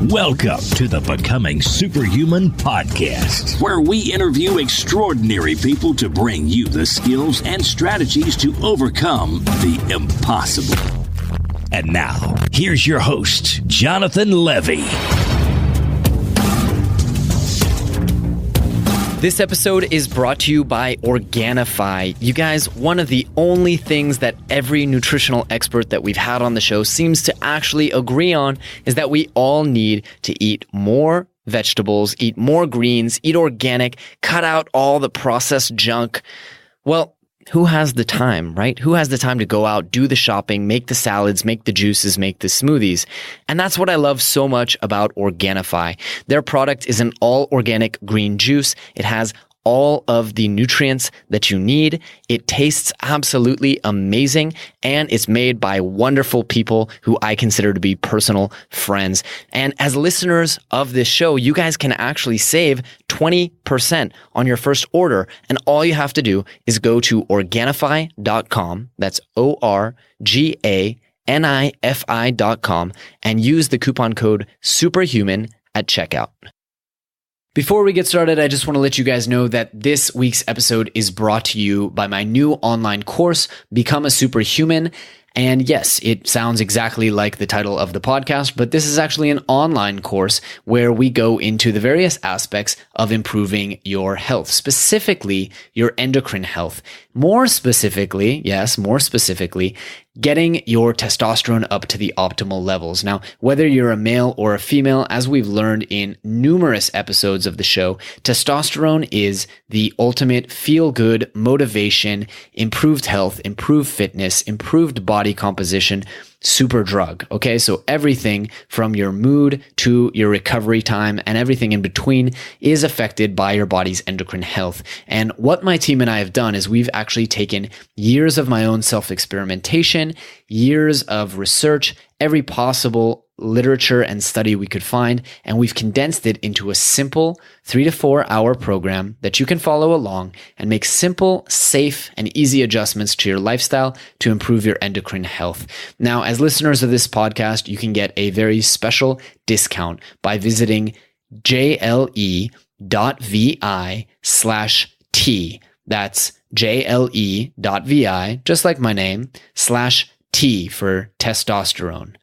Welcome to the Becoming Superhuman podcast, where we interview extraordinary people to bring you the skills and strategies to overcome the impossible. And now, here's your host, Jonathan Levy. This episode is brought to you by Organifi. You guys, one of the only things that every nutritional expert that we've had on the show seems to actually agree on is that we all need to eat more vegetables, eat more greens, eat organic, cut out all the processed junk. Well, who has the time, right? Who has the time to go out, do the shopping, make the salads, make the juices, make the smoothies? And that's what I love so much about Organifi. Their product is an all-organic green juice. It has all of the nutrients that you need. It tastes absolutely amazing, and it's made by wonderful people who I consider to be personal friends. And as listeners of this show, you guys can actually save 20% on your first order. And all you have to do is go to Organifi.com. That's ORGANIFI.com and use the coupon code SuperHuman at checkout. Before we get started, I just want to let you guys know that this week's episode is brought to you by my new online course, Become a Superhuman. And yes, it sounds exactly like the title of the podcast, but this is actually an online course where we go into the various aspects of improving your health, specifically your endocrine health. More specifically, getting your testosterone up to the optimal levels. Now, whether you're a male or a female, as we've learned in numerous episodes of the show, testosterone is the ultimate feel-good motivation, improved health, improved fitness, improved body composition, super drug. Okay, so everything from your mood to your recovery time and everything in between is affected by your body's endocrine health. And what my team and I have done is we've actually taken years of my own self-experimentation, years of research, every possible literature and study we could find, and we've condensed it into a simple 3 to 4 hour program that you can follow along and make simple, safe, and easy adjustments to your lifestyle to improve your endocrine health. Now, as listeners of this podcast, you can get a very special discount by visiting jle.vi/T. That's jle.vi, just like my name, /T for testosterone.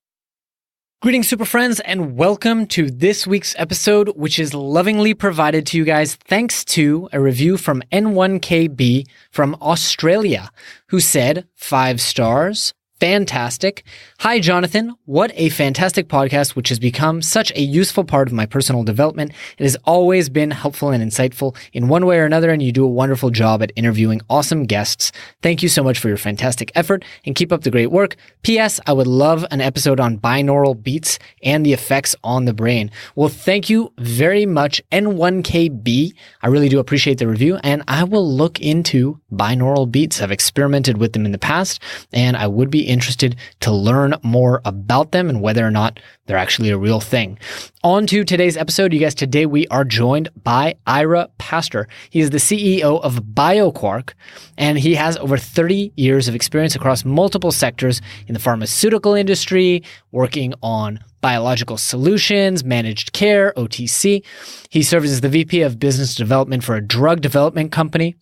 Greetings, super friends, and welcome to this week's episode, which is lovingly provided to you guys thanks to a review from N1KB from Australia, who said 5 stars. Fantastic. Hi, Jonathan. What a fantastic podcast, which has become such a useful part of my personal development. It has always been helpful and insightful in one way or another, and you do a wonderful job at interviewing awesome guests. Thank you so much for your fantastic effort, and keep up the great work. P.S. I would love an episode on binaural beats and the effects on the brain. Well, thank you very much, N1KB. I really do appreciate the review, and I will look into binaural beats. I've experimented with them in the past, and I would be interested to learn more about them and whether or not they're actually a real thing. On to today's episode, you guys. Today we are joined by Ira Pastor. He is the CEO of BioQuark, and he has over 30 years of experience across multiple sectors in the pharmaceutical industry, working on biological solutions, managed care, OTC. He serves as the VP of business development for a drug development company.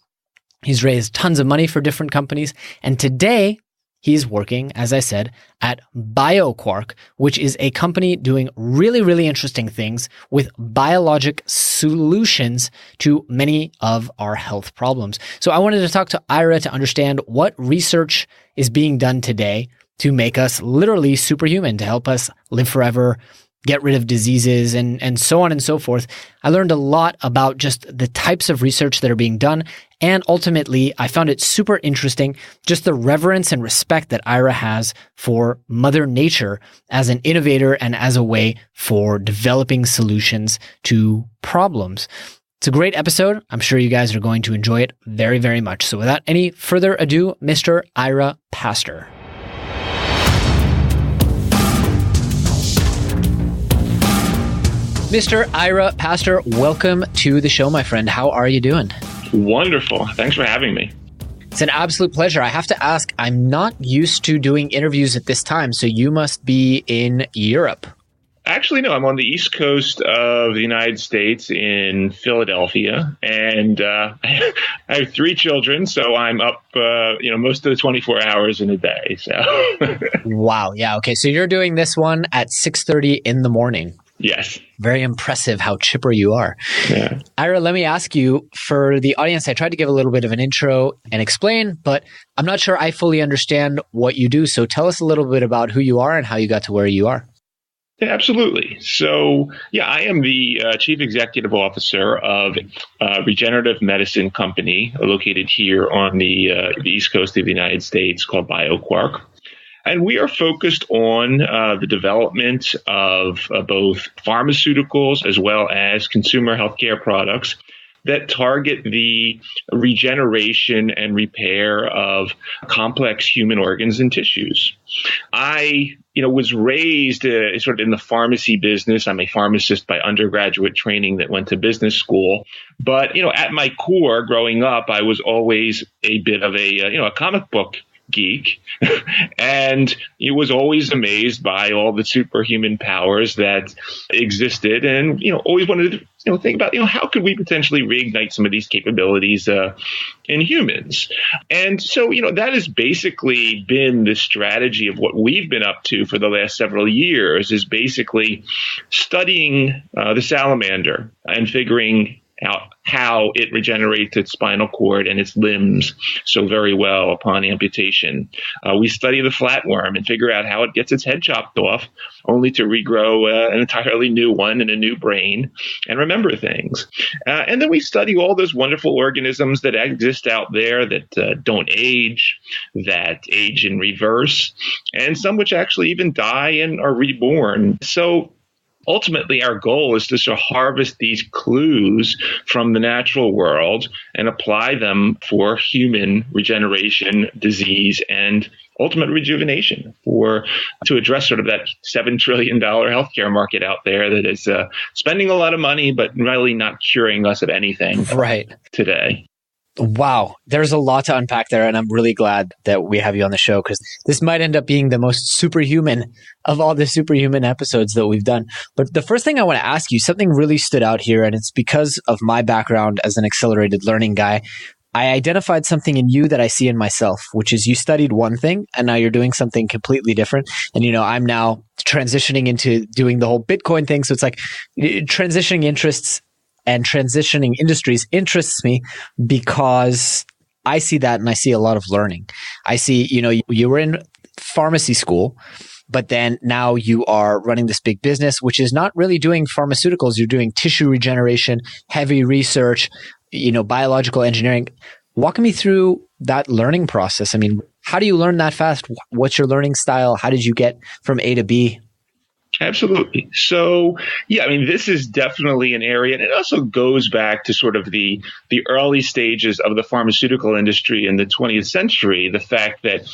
He's raised tons of money for different companies, and today he's working, as I said, at BioQuark, which is a company doing really, really interesting things with biologic solutions to many of our health problems. So I wanted to talk to Ira to understand what research is being done today to make us literally superhuman, to help us live forever, get rid of diseases, and so on and so forth. I learned a lot about just the types of research that are being done. And ultimately, I found it super interesting, just the reverence and respect that Ira has for Mother Nature as an innovator and as a way for developing solutions to problems. It's a great episode. I'm sure you guys are going to enjoy it very, very much. So without any further ado, Mr. Ira Pastor. Mr. Ira Pastor, welcome to the show, my friend. How are you doing? Wonderful. Thanks for having me. It's an absolute pleasure. I have to ask, I'm not used to doing interviews at this time, so you must be in Europe. Actually, no, I'm on the East Coast of the United States in Philadelphia, and I have 3 children, so I'm up, most of the 24 hours in a day. So, Wow. Yeah. Okay. So you're doing this one at 6:30 in the morning. Yes. Very impressive how chipper you are. Yeah. Ira, let me ask you, for the audience, I tried to give a little bit of an intro and explain, but I'm not sure I fully understand what you do. So tell us a little bit about who you are and how you got to where you are. Yeah, absolutely. So, I am the Chief Executive Officer of a regenerative medicine company located here on the East Coast of the United States called BioQuark. And we are focused on the development of both pharmaceuticals as well as consumer healthcare products that target the regeneration and repair of complex human organs and tissues. I, was raised sort of in the pharmacy business. I'm a pharmacist by undergraduate training that went to business school. But, at my core, growing up, I was always a bit of a comic book geek, and he was always amazed by all the superhuman powers that existed, and always wanted to think about how could we potentially reignite some of these capabilities in humans. And so that has basically been the strategy of what we've been up to for the last several years, is basically studying the salamander and figuring out how it regenerates its spinal cord and its limbs so very well upon amputation. We study the flatworm and figure out how it gets its head chopped off, only to regrow an entirely new one and a new brain and remember things. And then we study all those wonderful organisms that exist out there that don't age, that age in reverse, and some which actually even die and are reborn. So ultimately, our goal is to sort of harvest these clues from the natural world and apply them for human regeneration, disease, and ultimate rejuvenation to address sort of that $7 trillion healthcare market out there that is spending a lot of money, but really not curing us of anything Right today. Wow. There's a lot to unpack there. And I'm really glad that we have you on the show, because this might end up being the most superhuman of all the superhuman episodes that we've done. But the first thing I want to ask you, something really stood out here, and it's because of my background as an accelerated learning guy. I identified something in you that I see in myself, which is you studied one thing and now you're doing something completely different. And, I'm now transitioning into doing the whole Bitcoin thing. So it's like transitioning interests and transitioning industries interests me, because I see that and I see a lot of learning. I see, you were in pharmacy school, but then now you are running this big business, which is not really doing pharmaceuticals. You're doing tissue regeneration, heavy research, biological engineering. Walk me through that learning process. I mean, how do you learn that fast? What's your learning style? How did you get from A to B? Absolutely. So, this is definitely an area, and it also goes back to sort of the early stages of the pharmaceutical industry in the 20th century. The fact that,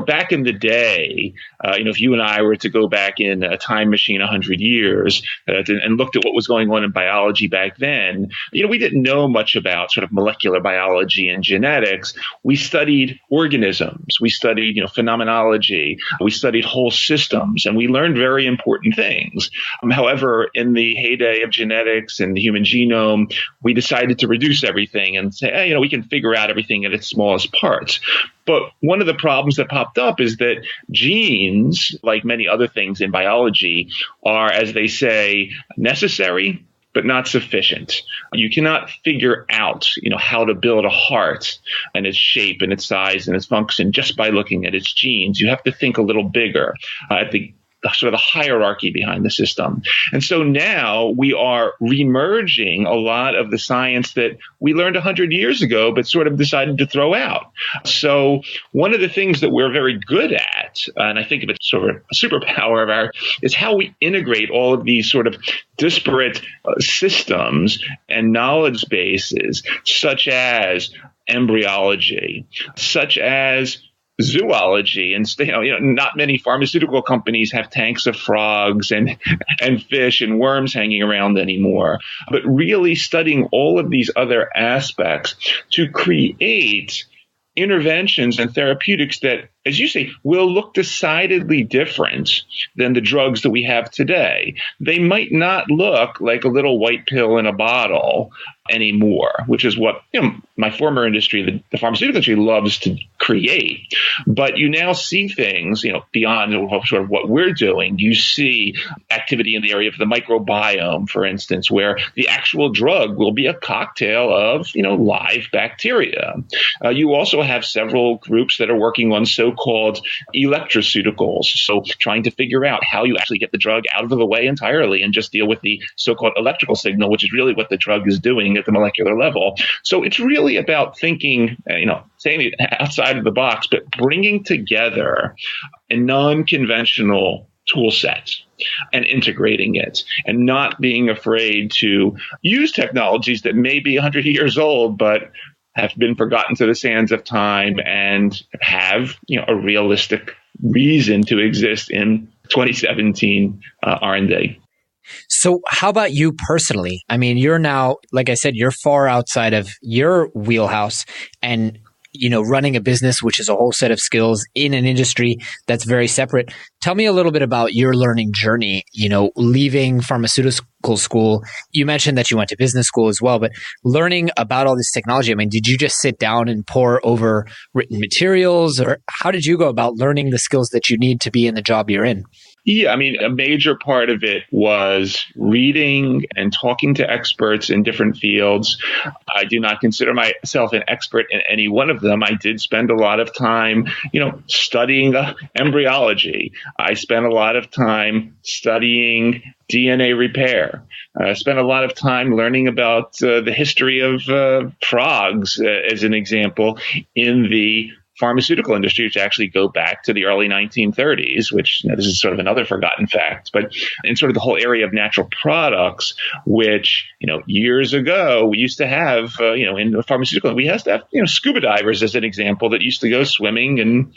back in the day, if you and I were to go back in a time machine 100 years and looked at what was going on in biology back then, we didn't know much about sort of molecular biology and genetics. We studied organisms. We studied, phenomenology. We studied whole systems, and we learned very important things. However, in the heyday of genetics and the human genome, we decided to reduce everything and say, we can figure out everything at its smallest parts. But one of the problems that popped up is that genes, like many other things in biology, are, as they say, necessary but not sufficient. You cannot figure out, how to build a heart and its shape and its size and its function just by looking at its genes. You have to think a little bigger at the sort of the hierarchy behind the system. And so now we are remerging a lot of the science that we learned 100 years ago, but sort of decided to throw out. So one of the things that we're very good at, and I think of it sort of a superpower of ours, is how we integrate all of these sort of disparate systems and knowledge bases, such as embryology, such as zoology, and not many pharmaceutical companies have tanks of frogs and fish and worms hanging around anymore, but really studying all of these other aspects to create interventions and therapeutics that as you say, will look decidedly different than the drugs that we have today. They might not look like a little white pill in a bottle anymore, which is what my former industry, the pharmaceutical industry, loves to create. But you now see things, beyond sort of what we're doing. You see activity in the area of the microbiome, for instance, where the actual drug will be a cocktail of, live bacteria. You also have several groups that are working on so-called electroceuticals, so trying to figure out how you actually get the drug out of the way entirely and just deal with the so-called electrical signal, which is really what the drug is doing at the molecular level. So it's really about thinking, saying outside of the box, but bringing together a non-conventional tool set and integrating it, and not being afraid to use technologies that may be 100 years old, but have been forgotten to the sands of time and have, a realistic reason to exist in 2017 R&D. So how about you personally? I mean, you're now, like I said, you're far outside of your wheelhouse and, running a business, which is a whole set of skills in an industry that's very separate. Tell me a little bit about your learning journey, leaving pharmaceutical school. You mentioned that you went to business school as well, but learning about all this technology, I mean, did you just sit down and pore over written materials, or how did you go about learning the skills that you need to be in the job you're in? Yeah, I mean, a major part of it was reading and talking to experts in different fields. I do not consider myself an expert in any one of them. I did spend a lot of time, studying embryology. I spent a lot of time studying DNA repair. I spent a lot of time learning about the history of frogs, as an example, in the pharmaceutical industry, which actually go back to the early 1930s, which this is sort of another forgotten fact, but in sort of the whole area of natural products, which, years ago we used to have, in the pharmaceutical, we used to have, scuba divers as an example that used to go swimming and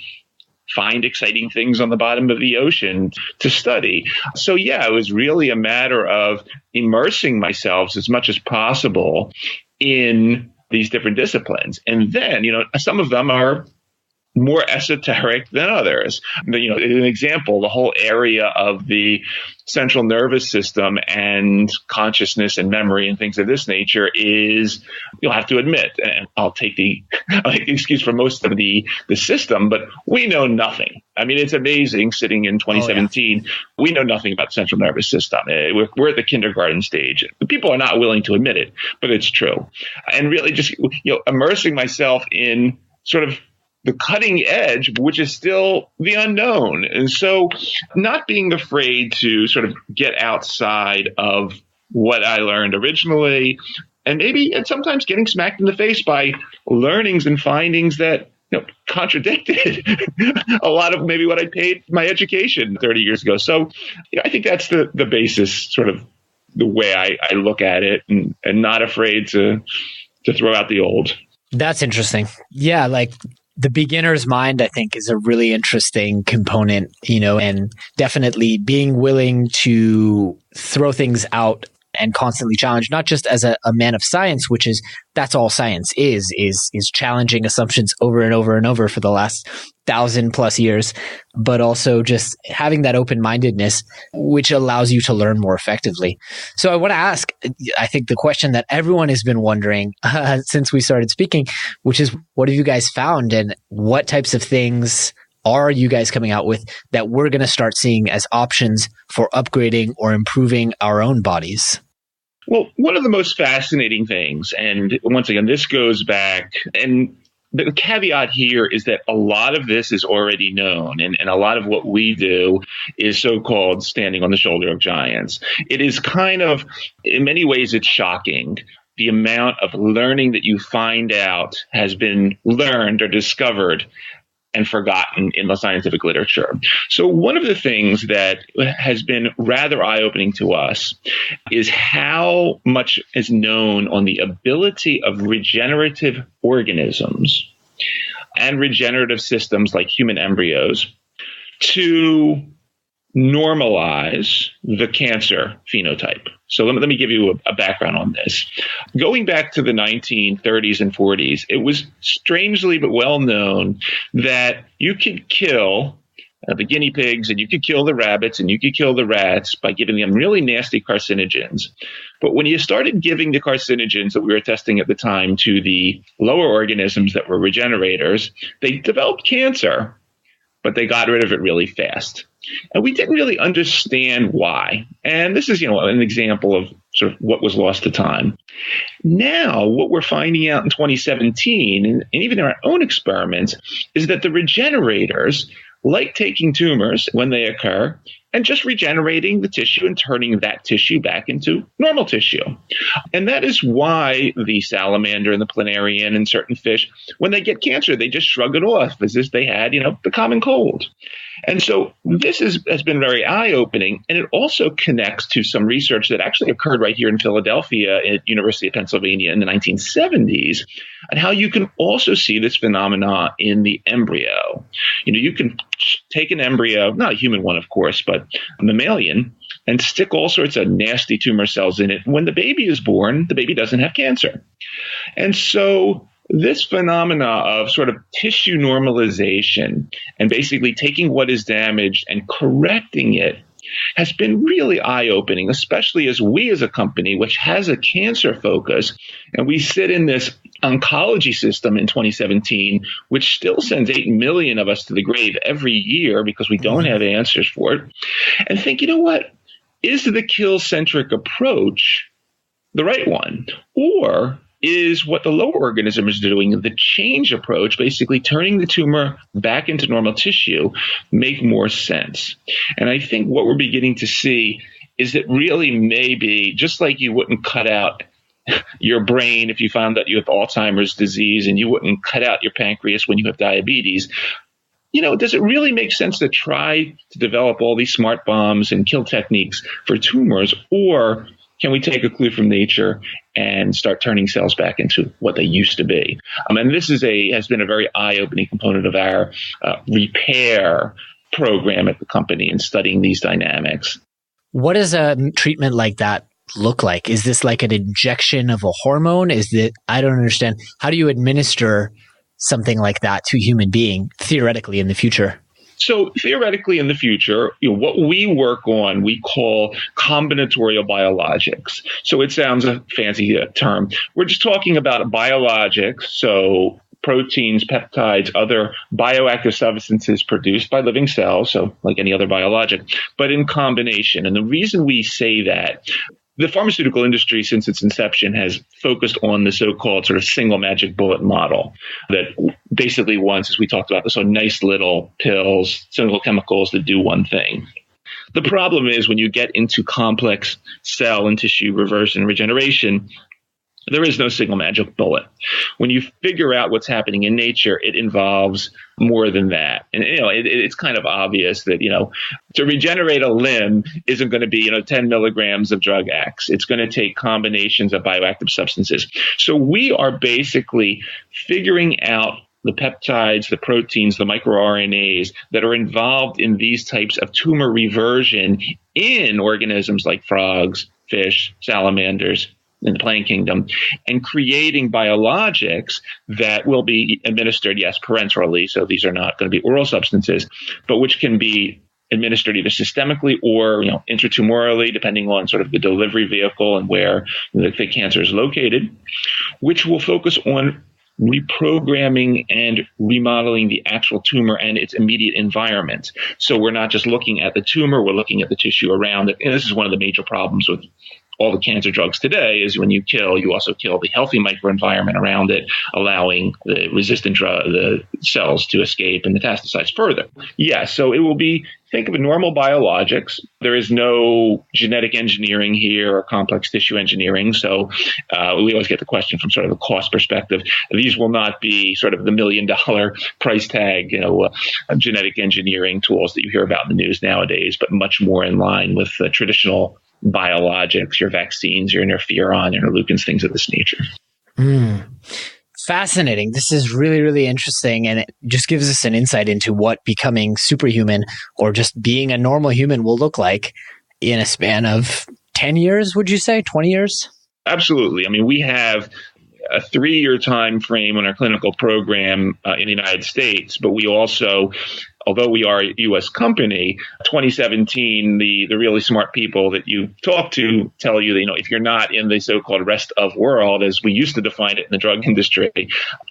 find exciting things on the bottom of the ocean to study. So yeah, it was really a matter of immersing myself as much as possible in these different disciplines. And then, some of them are more esoteric than others. An example, the whole area of the central nervous system and consciousness and memory and things of this nature is, you'll have to admit, and I'll take the excuse for most of the system, but we know nothing. I mean, it's amazing sitting in 2017. Oh, yeah. We know nothing about the central nervous system. We're at the kindergarten stage. People are not willing to admit it, but it's true. And really just, immersing myself in sort of the cutting edge, which is still the unknown. And so not being afraid to sort of get outside of what I learned originally, and sometimes getting smacked in the face by learnings and findings that contradicted a lot of maybe what I paid my education 30 years ago. So I think that's the basis, sort of the way I look at it, and not afraid to throw out the old. That's interesting. Yeah, the beginner's mind, I think, is a really interesting component, and definitely being willing to throw things out and constantly challenge, not just as a man of science, which that's all science is challenging assumptions over and over and over for the last 1,000+ years, but also just having that open-mindedness, which allows you to learn more effectively. So I want to ask, I think the question that everyone has been wondering since we started speaking, which is, what have you guys found, and what types of things are you guys coming out with that we're going to start seeing as options for upgrading or improving our own bodies? Well, one of the most fascinating things, and once again, this goes back, and the caveat here is that a lot of this is already known, and a lot of what we do is so-called standing on the shoulder of giants. It is kind of, in many ways, it's shocking. The amount of learning that you find out has been learned or discovered and forgotten in the scientific literature. So one of the things that has been rather eye-opening to us is how much is known on the ability of regenerative organisms and regenerative systems like human embryos to normalize the cancer phenotype. So let me give you a background on this. Going back to the 1930s and 40s, it was strangely but well known that you could kill the guinea pigs and you could kill the rabbits and you could kill the rats by giving them really nasty carcinogens. But when you started giving the carcinogens that we were testing at the time to the lower organisms that were regenerators, they developed cancer, but they got rid of it really fast. And we didn't really understand why. And this is, an example of sort of what was lost to time. Now, what we're finding out in 2017, and even in our own experiments, is that the regenerators like taking tumors when they occur and just regenerating the tissue and turning that tissue back into normal tissue. And that is why the salamander and the planarian and certain fish, when they get cancer, they just shrug it off as if they had, the common cold. And so this has been very eye-opening, and it also connects to some research that actually occurred right here in Philadelphia at University of Pennsylvania in the 1970s, and how you can also see this phenomena in the embryo. You can take an embryo, not a human one, of course, but a mammalian, and stick all sorts of nasty tumor cells in it. When the baby is born, the baby doesn't have cancer. And so this phenomena of sort of tissue normalization and basically taking what is damaged and correcting it has been really eye-opening, especially as we as a company, which has a cancer focus, and we sit in this oncology system in 2017, which still sends 8 million of us to the grave every year because we don't have answers for it, and think, what? Is the kill-centric approach the right one? Or is what the lower organism is doing, the change approach, basically turning the tumor back into normal tissue, make more sense? And I think what we're beginning to see is that really maybe, just like you wouldn't cut out your brain if you found that you have Alzheimer's disease, and you wouldn't cut out your pancreas when you have diabetes, does it really make sense to try to develop all these smart bombs and kill techniques for tumors? Or can we take a clue from nature and start turning cells back into what they used to be? And this has been a very eye-opening component of our repair program at the company in studying these dynamics. What does a treatment like that look like? Is this like an injection of a hormone? I don't understand. How do you administer something like that to a human being theoretically in the future? So theoretically in the future, what we work on, we call combinatorial biologics. So it sounds a fancy term. We're just talking about biologics, so proteins, peptides, other bioactive substances produced by living cells, so like any other biologic, but in combination. And the reason we say that, the pharmaceutical industry, since its inception, has focused on the so-called sort of single magic bullet model that basically wants, as we talked about, so nice little pills, single chemicals that do one thing. The problem is when you get into complex cell and tissue reversion and regeneration, there is no single magic bullet. When you figure out what's happening in nature, it involves more than that. And, it's kind of obvious that, to regenerate a limb isn't going to be, 10 milligrams of drug X. It's going to take combinations of bioactive substances. So we are basically figuring out the peptides, the proteins, the microRNAs that are involved in these types of tumor reversion in organisms like frogs, fish, salamanders, in the plant kingdom, and creating biologics that will be administered, yes, parenterally, so these are not going to be oral substances, but which can be administered either systemically or intratumorally, depending on sort of the delivery vehicle and where the cancer is located, which will focus on reprogramming and remodeling the actual tumor and its immediate environment. So we're not just looking at the tumor, we're looking at the tissue around it. And this is one of the major problems with all the cancer drugs today is when you kill, you also kill the healthy microenvironment around it, allowing the resistant the cells to escape and metastasize further. Yeah, so it will be, think of a normal biologics. There is no genetic engineering here or complex tissue engineering. So we always get the question from sort of a cost perspective. These will not be sort of the $1 million price tag, genetic engineering tools that you hear about in the news nowadays, but much more in line with traditional biologics, your vaccines, your interferon, interleukins, things of this nature. Fascinating. This is really, really interesting. And it just gives us an insight into what becoming superhuman or just being a normal human will look like in a span of 10 years, would you say? 20 years? Absolutely. I mean, we have a 3-year time frame on our clinical program in the United States, but we also, although we are a U.S. company, 2017, the really smart people that you talk to tell you that, if you're not in the so-called rest of world, as we used to define it in the drug industry,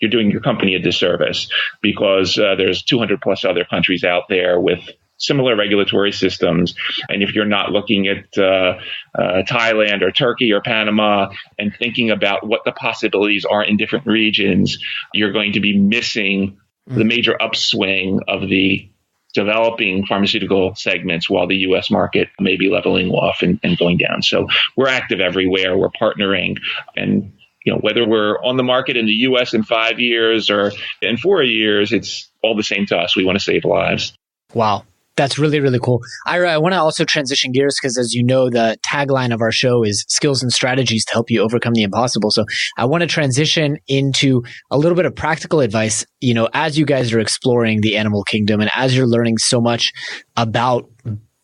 you're doing your company a disservice because there's 200 plus other countries out there with similar regulatory systems. And if you're not looking at Thailand or Turkey or Panama and thinking about what the possibilities are in different regions, you're going to be missing the major upswing of the developing pharmaceutical segments while the U.S. market may be leveling off and going down. So we're active everywhere. We're partnering. And whether we're on the market in the U.S. in 5 years or in 4 years, it's all the same to us. We want to save lives. Wow. That's really, really cool. Ira, I want to also transition gears because, as you know, the tagline of our show is skills and strategies to help you overcome the impossible. So I want to transition into a little bit of practical advice, as you guys are exploring the animal kingdom and as you're learning so much about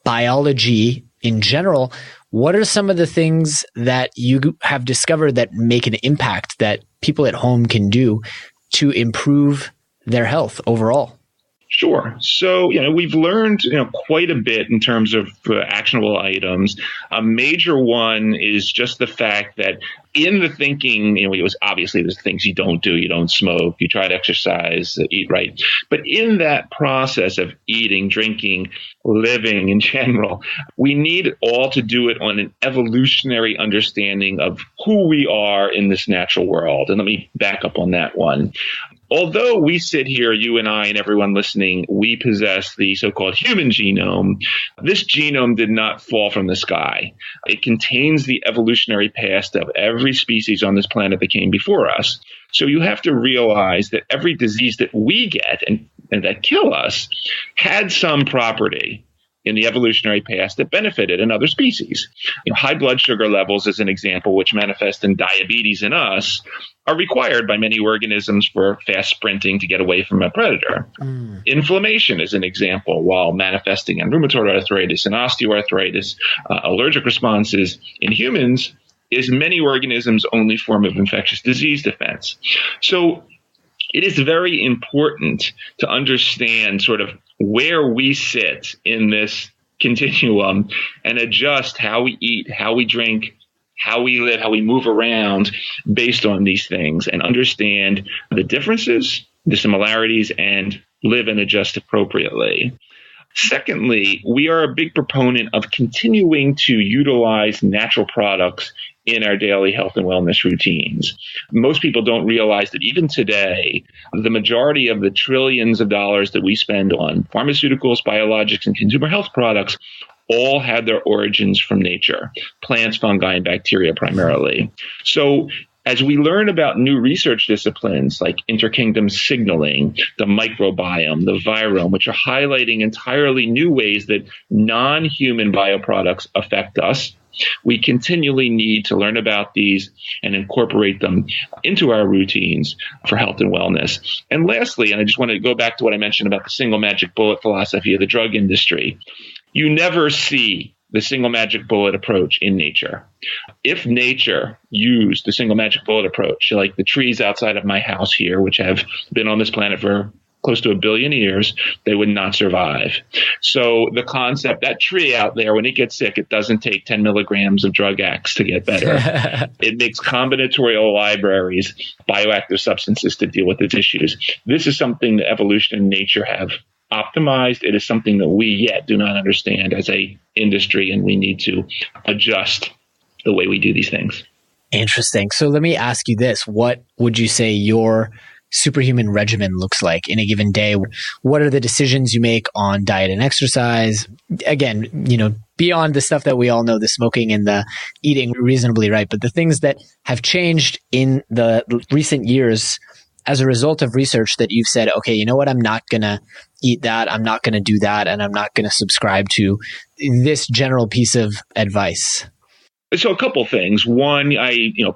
biology in general, what are some of the things that you have discovered that make an impact that people at home can do to improve their health overall? Sure. So, we've learned, quite a bit in terms of actionable items. A major one is just the fact that in the thinking, it was obviously there's things you don't do. You don't smoke, you try to exercise, eat right. But in that process of eating, drinking, living in general, we need all to do it on an evolutionary understanding of who we are in this natural world. And let me back up on that one. Although we sit here, you and I and everyone listening, we possess the so-called human genome, this genome did not fall from the sky. It contains the evolutionary past of every species on this planet that came before us. So you have to realize that every disease that we get and that kill us had some property in the evolutionary past that benefited another species. High blood sugar levels, as an example, which manifest in diabetes in us, are required by many organisms for fast sprinting to get away from a predator. Inflammation, as an example, while manifesting in rheumatoid arthritis and osteoarthritis, allergic responses in humans, is many organisms' only form of infectious disease defense. So it is very important to understand sort of where we sit in this continuum and adjust how we eat, how we drink, how we live, how we move around based on these things, and understand the differences, the similarities, and live and adjust appropriately. Secondly, we are a big proponent of continuing to utilize natural products in our daily health and wellness routines. Most people don't realize that even today, the majority of the trillions of dollars that we spend on pharmaceuticals, biologics, and consumer health products all had their origins from nature, plants, fungi, and bacteria primarily. So as we learn about new research disciplines like interkingdom signaling, the microbiome, the virome, which are highlighting entirely new ways that non-human bioproducts affect us, we continually need to learn about these and incorporate them into our routines for health and wellness. And lastly, and I just want to go back to what I mentioned about the single magic bullet philosophy of the drug industry, you never see the single magic bullet approach in nature. If nature used the single magic bullet approach, like the trees outside of my house here, which have been on this planet for close to 1 billion years, they would not survive. So the concept, that tree out there, when it gets sick, it doesn't take 10 milligrams of drug X to get better. It makes combinatorial libraries, bioactive substances to deal with its issues. This is something that evolution and nature have optimized. It is something that we yet do not understand as a industry, and we need to adjust the way we do these things. Interesting. So let me ask you this. What would you say your superhuman regimen looks like in a given day? What are the decisions you make on diet and exercise? Again, beyond the stuff that we all know, the smoking and the eating reasonably right, but the things that have changed in the recent years as a result of research that you've said, okay, you know what? I'm not going to eat that. I'm not going to do that. And I'm not going to subscribe to this general piece of advice. So a couple things. One,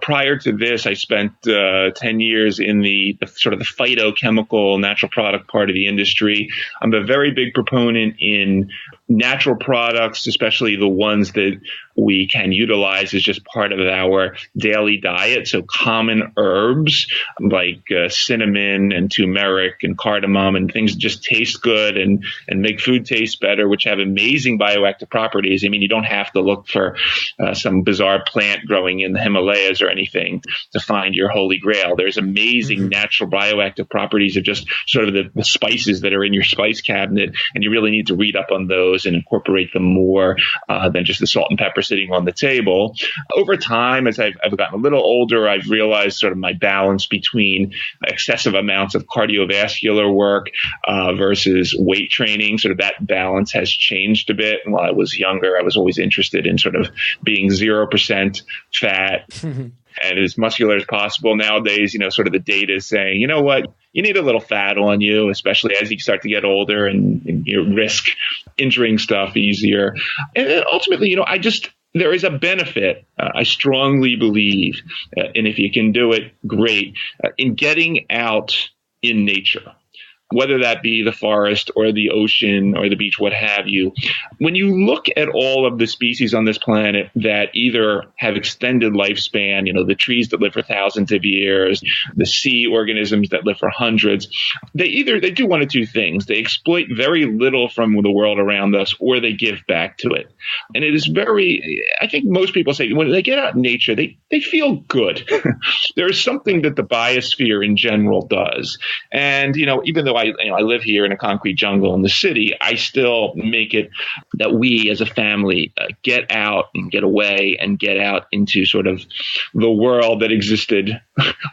prior to this, I spent 10 years in the sort of the phytochemical natural product part of the industry. I'm a very big proponent in natural products, especially the ones that we can utilize as just part of our daily diet. So common herbs like cinnamon and turmeric and cardamom and things that just taste good and make food taste better, which have amazing bioactive properties. I mean, you don't have to look for some bizarre plant growing in the Himalayas or anything to find your holy grail. There's amazing natural bioactive properties of just sort of the spices that are in your spice cabinet, and you really need to read up on those and incorporate them more than just the salt and pepper sitting on the table. Over time, as I've gotten a little older, I've realized sort of my balance between excessive amounts of cardiovascular work versus weight training. Sort of that balance has changed a bit. And while I was younger, I was always interested in sort of being 0% fat and as muscular as possible. Nowadays, sort of the data is saying, you know what, you need a little fat on you, especially as you start to get older and you risk injuring stuff easier. And then ultimately, there is a benefit, I strongly believe, and if you can do it, great, in getting out in nature, whether that be the forest or the ocean or the beach, what have you. When you look at all of the species on this planet that either have extended lifespan, the trees that live for thousands of years, the sea organisms that live for hundreds, they do one of two things. They exploit very little from the world around us, or they give back to it. And it is I think most people say when they get out in nature, they feel good. There is something that the biosphere in general does. And, even though I live here in a concrete jungle in the city, I still make it that we as a family get out and get away and get out into sort of the world that existed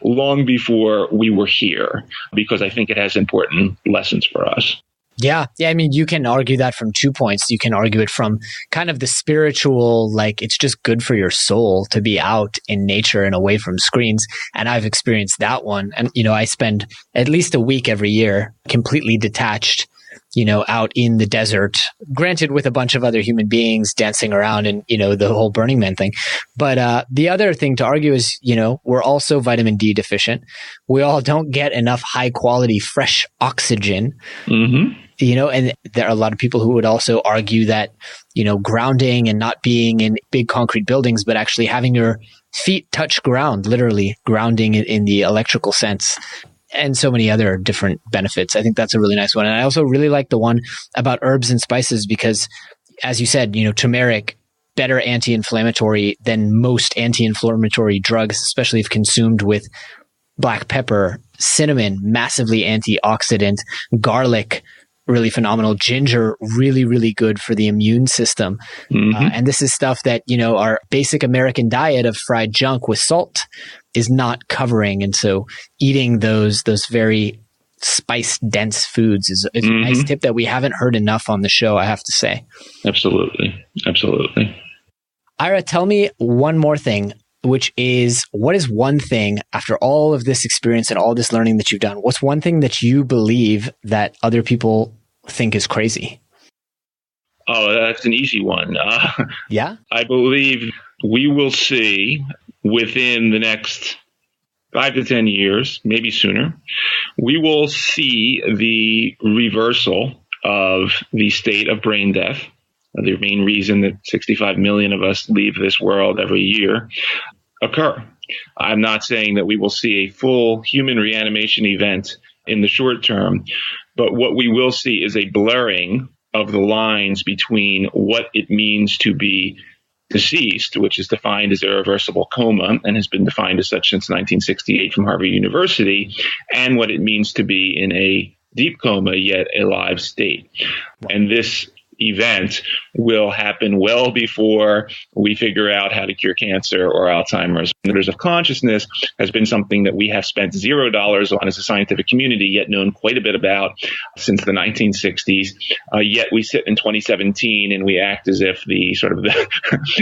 long before we were here, because I think it has important lessons for us. Yeah. I mean, you can argue that from 2 points. You can argue it from kind of the spiritual, like it's just good for your soul to be out in nature and away from screens. And I've experienced that one. And, I spend at least a week every year completely detached, out in the desert, granted with a bunch of other human beings dancing around and, the whole Burning Man thing. But the other thing to argue is, we're also vitamin D deficient. We all don't get enough high quality, fresh oxygen. Mm-hmm. And there are a lot of people who would also argue that, grounding and not being in big concrete buildings, but actually having your feet touch ground, literally grounding in the electrical sense, and so many other different benefits. I think that's a really nice one. And I also really like the one about herbs and spices because, as you said, turmeric, better anti-inflammatory than most anti-inflammatory drugs, especially if consumed with black pepper. Cinnamon, massively antioxidant. Garlic, really phenomenal. Ginger, really, really good for the immune system. Mm-hmm. And this is stuff that, our basic American diet of fried junk with salt is not covering. And so eating those very spice dense foods is a nice tip that we haven't heard enough on the show, I have to say. Absolutely. Ira, tell me one more thing, which is, what is one thing after all of this experience and all this learning that you've done? What's one thing that you believe that other people think is crazy? Oh, that's an easy one. Yeah? I believe we will see within the next 5 to 10 years, maybe sooner, we will see the reversal of the state of brain death, the main reason that 65 million of us leave this world every year, occur. I'm not saying that we will see a full human reanimation event in the short term, but what we will see is a blurring of the lines between what it means to be deceased, which is defined as irreversible coma and has been defined as such since 1968 from Harvard University, and what it means to be in a deep coma yet alive state. And this event will happen well before we figure out how to cure cancer or Alzheimer's. Matters of consciousness has been something that we have spent $0 on as a scientific community, yet known quite a bit about since the 1960s. Yet we sit in 2017 and we act as if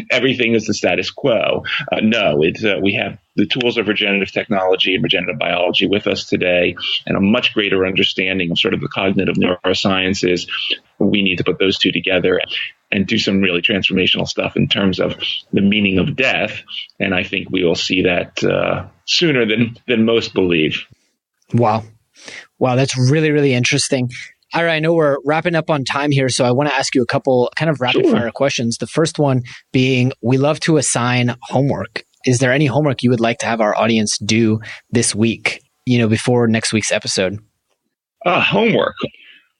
everything is the status quo. We have the tools of regenerative technology and regenerative biology with us today, and a much greater understanding of sort of the cognitive neurosciences. We need to put those two together. and do some really transformational stuff in terms of the meaning of death. And I think we will see that sooner than most believe. Wow. That's really, really interesting. Ira, I know we're wrapping up on time here, so I want to ask you a couple kind of rapid fire questions. The first one being, we love to assign homework. Is there any homework you would like to have our audience do this week, before next week's episode? Homework.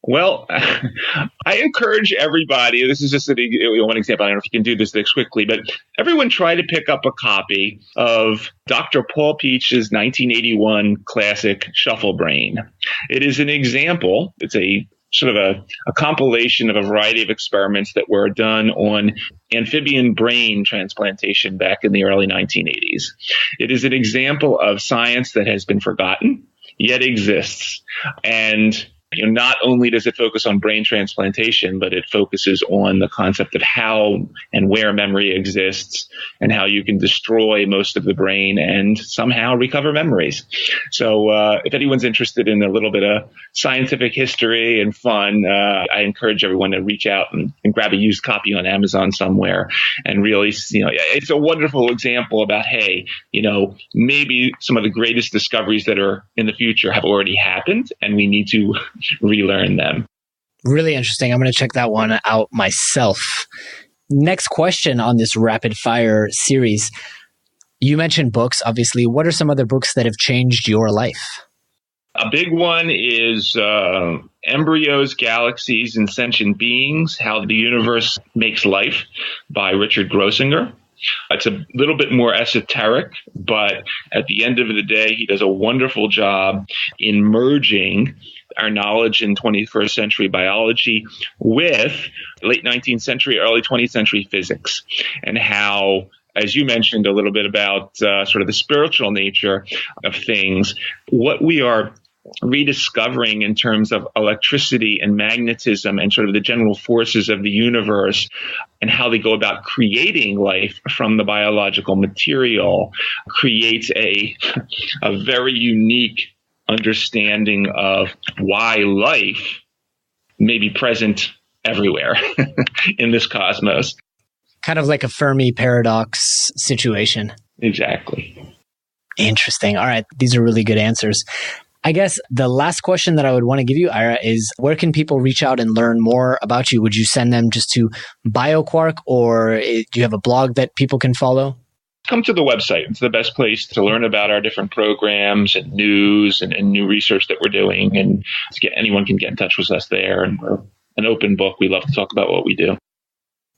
Well, I encourage everybody, this is just one example, I don't know if you can do this quickly, but everyone try to pick up a copy of Dr. Paul Peach's 1981 classic Shuffle Brain. It is an example, it's a sort of a compilation of a variety of experiments that were done on amphibian brain transplantation back in the early 1980s. It is an example of science that has been forgotten, yet exists. And not only does it focus on brain transplantation, but it focuses on the concept of how and where memory exists and how you can destroy most of the brain and somehow recover memories. So if anyone's interested in a little bit of scientific history and fun, I encourage everyone to reach out and grab a used copy on Amazon somewhere and really, it's a wonderful example about, hey, maybe some of the greatest discoveries that are in the future have already happened and we need to relearn them. Really interesting. I'm going to check that one out myself. Next question on this rapid fire series. You mentioned books, obviously. What are some other books that have changed your life? A big one is Embryos, Galaxies, and Sentient Beings, How the Universe Makes Life by Richard Grossinger. It's a little bit more esoteric, but at the end of the day, he does a wonderful job in merging our knowledge in 21st century biology with late 19th century, early 20th century physics, and how, as you mentioned a little bit about sort of the spiritual nature of things, what we are rediscovering in terms of electricity and magnetism and sort of the general forces of the universe and how they go about creating life from the biological material creates a very unique understanding of why life may be present everywhere in this cosmos. Kind of like a Fermi Paradox situation. Exactly. Interesting. All right. These are really good answers. I guess the last question that I would want to give you, Ira, is where can people reach out and learn more about you? Would you send them just to BioQuark, or do you have a blog that people can follow? Come to the website. It's the best place to learn about our different programs and news and new research that we're doing. And anyone can get in touch with us there. And we're an open book. We love to talk about what we do.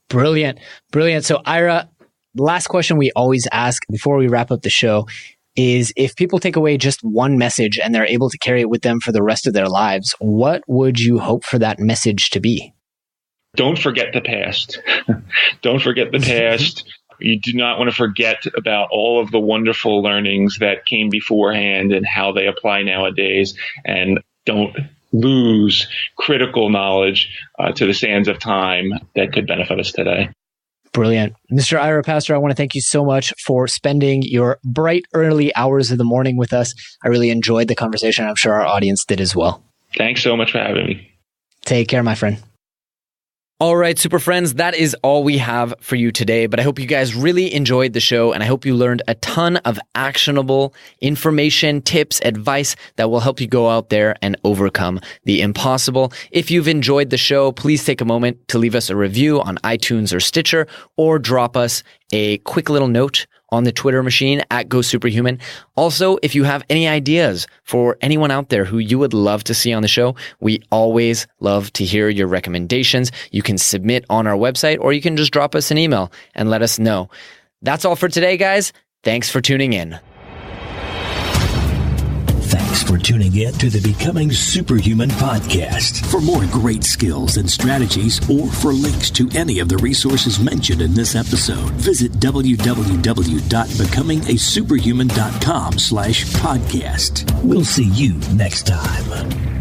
Brilliant. So Ira, last question we always ask before we wrap up the show is, if people take away just one message and they're able to carry it with them for the rest of their lives, what would you hope for that message to be? Don't forget the past. Don't forget the past. You do not want to forget about all of the wonderful learnings that came beforehand and how they apply nowadays. And don't lose critical knowledge to the sands of time that could benefit us today. Brilliant. Mr. Ira Pastor, I want to thank you so much for spending your bright early hours of the morning with us. I really enjoyed the conversation. I'm sure our audience did as well. Thanks so much for having me. Take care, my friend. All right, super friends, that is all we have for you today, but I hope you guys really enjoyed the show, and I hope you learned a ton of actionable information, tips, advice that will help you go out there and overcome the impossible. If you've enjoyed the show, please take a moment to leave us a review on iTunes or Stitcher, or drop us a quick little note on the Twitter machine at GoSuperHuman. Also, if you have any ideas for anyone out there who you would love to see on the show, we always love to hear your recommendations. You can submit on our website, or you can just drop us an email and let us know. That's all for today, guys. Thanks for tuning in. Thanks for tuning in to the Becoming Superhuman podcast. For more great skills and strategies, or for links to any of the resources mentioned in this episode, visit www.becomingasuperhuman.com/podcast. We'll see you next time.